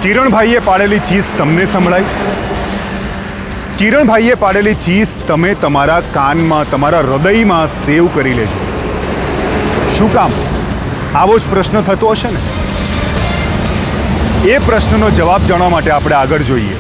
કિરણભાઈએ પાડેલી ચીઝ તમને સંભળાઈ? કિરણભાઈએ પાડેલી ચીઝ તમે તમારા કાનમાં, તમારા હૃદયમાં સેવ કરી લેજો. શું કામ? આવો જ પ્રશ્ન થતો હશે ને? એ પ્રશ્નનો જવાબ જાણવા માટે આપણે આગળ જોઈએ.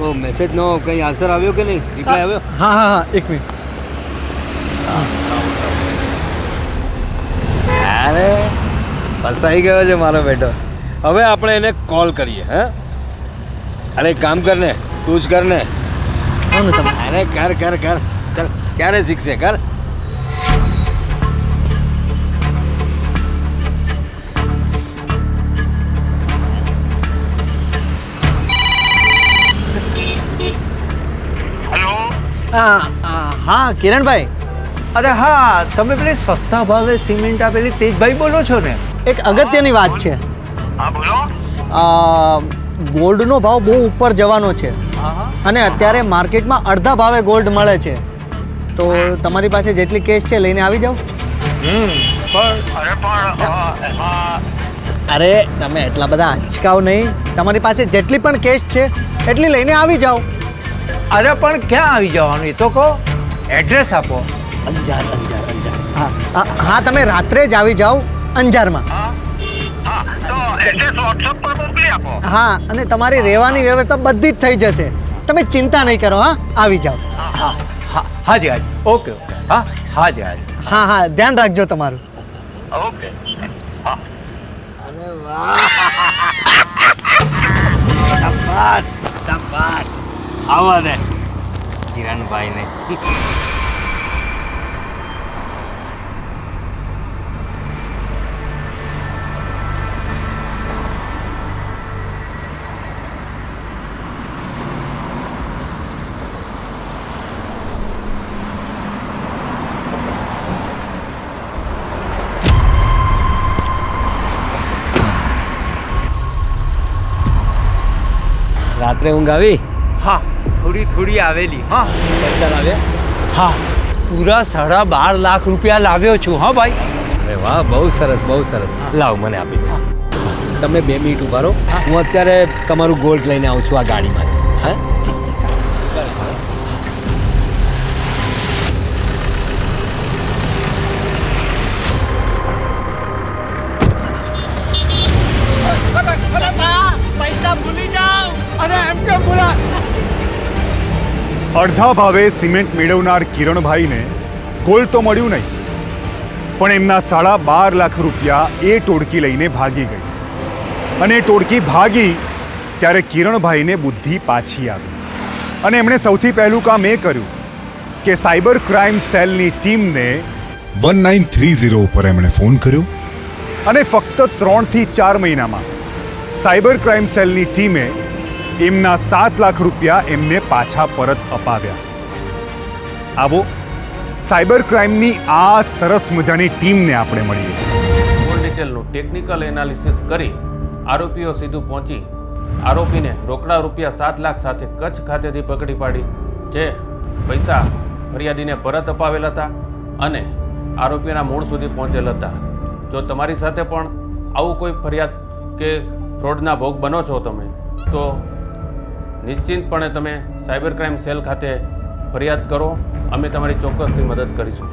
वो मैसेज नो कहीं आंसर આવ્યો કે નહીં? રિપ્લાય આવ્યો? હા હા હા, એક મિનિટ. અરે ફસાઈ ગયો છે મારો બેટો. હવે આપણે એને કોલ કરીએ. હે અરે એક કામ કર ને, તું જ કર ને. અરે કર કર કર. ચાલ ક્યારે શીખશે? કર. હા કિરણભાઈ, અરે હા, તમે પેલી સસ્તા ભાવે સિમેન્ટ આપેલી તેજભાઈ બોલો છો ને? એક અગત્યની વાત છે. હા બોલો. ગોલ્ડનો ભાવ બહુ ઉપર જવાનો છે અને અત્યારે માર્કેટમાં અડધા ભાવે ગોલ્ડ મળે છે. તો તમારી પાસે જેટલી કેશ છે લઈને આવી જાઓ. અરે તમે એટલા બધા આંચકાવ નહીં. તમારી પાસે જેટલી પણ કેશ છે એટલી લઈને આવી જાઓ. અરે પણ ક્યાં આવી જવાનું એ તો કહો, એડ્રેસ આપો. અંજાર અંજાર અંજાર. હા હા, તમે રાત્રે જ આવી જાઓ અંજારમાં. હા, અને તમારી રહેવાની વ્યવસ્થા બધી જ થઈ જશે. તમે ચિંતા નહીં કરો. હા, આવી જાઓ. હા હા હાજી હાજી, ઓકે ઓકે. હા હાજી હાજી. હા હા, ધ્યાન રાખજો તમારું. ઓકે. અરે વાહ, શાબાશ શાબાશ. આવા દે કિરણભાઈને. રાત્રે ઊંઘ આવી? હા, થોડી થોડી આવેલી. હા પૈસા લાવ્યા? હા, પૂરા 12.5 લાખ રૂપિયા લાવ્યો છું. હા ભાઈ. અરે વાહ, બહુ સરસ બહુ સરસ. લાવ મને આપી દો. તમે 2 મિનિટ ઉભા રહો. હું અત્યારે તમારું ગોલ્ડ લઈને આવું છું આ ગાડીમાં. હા ઠીક છે, ચાલો. પૈસા ભૂલી જાઓ. અરે એમ કેમ બોલા? અડધા ભાવે સિમેન્ટ મેળવનાર કિરણભાઈને ગોલ્ડ તો મળ્યું નહીં, પણ એમના 12.5 લાખ રૂપિયા એ ટોળકી લઈને ભાગી ગઈ. અને એ ટોળકી ભાગી ત્યારે કિરણભાઈને બુદ્ધિ પાછી આવી અને એમણે સૌથી પહેલું કામ એ કર્યું કે સાયબર ક્રાઇમ સેલની ટીમને 1930 ઉપર એમણે ફોન કર્યો અને ફક્ત 3 થી 4 મહિનામાં સાયબર ક્રાઇમ સેલની ટીમે એમના 7 લાખ રૂપિયા એમને પાછા પરત અપાવ્યા. આવો સાયબર ક્રાઇમની આ સરસ મજાની ટીમને આપણે મળીએ. ગોલ્ડ ડિટેલનું ટેકનિકલ એનાલિસિસ કરી આરોપીઓ સીધું પહોંચી આરોપીને રોકડા રૂપિયા 7 લાખ સાથે કચ્છ ખાતેથી પકડી પાડી, જે પૈસા ફરિયાદીને પરત અપાવેલ હતા અને આરોપીના મૂળ સુધી પહોંચેલ હતા. જો તમારી સાથે પણ આવું કોઈ ફરિયાદ કે ફ્રોડના ભોગ બનો છો તમે, તો નિશ્ચિંતપણે તમે સાયબર ક્રાઇમ સેલ ખાતે ફરિયાદ કરો. અમે તમારી ચોક્કસથી મદદ કરીશું.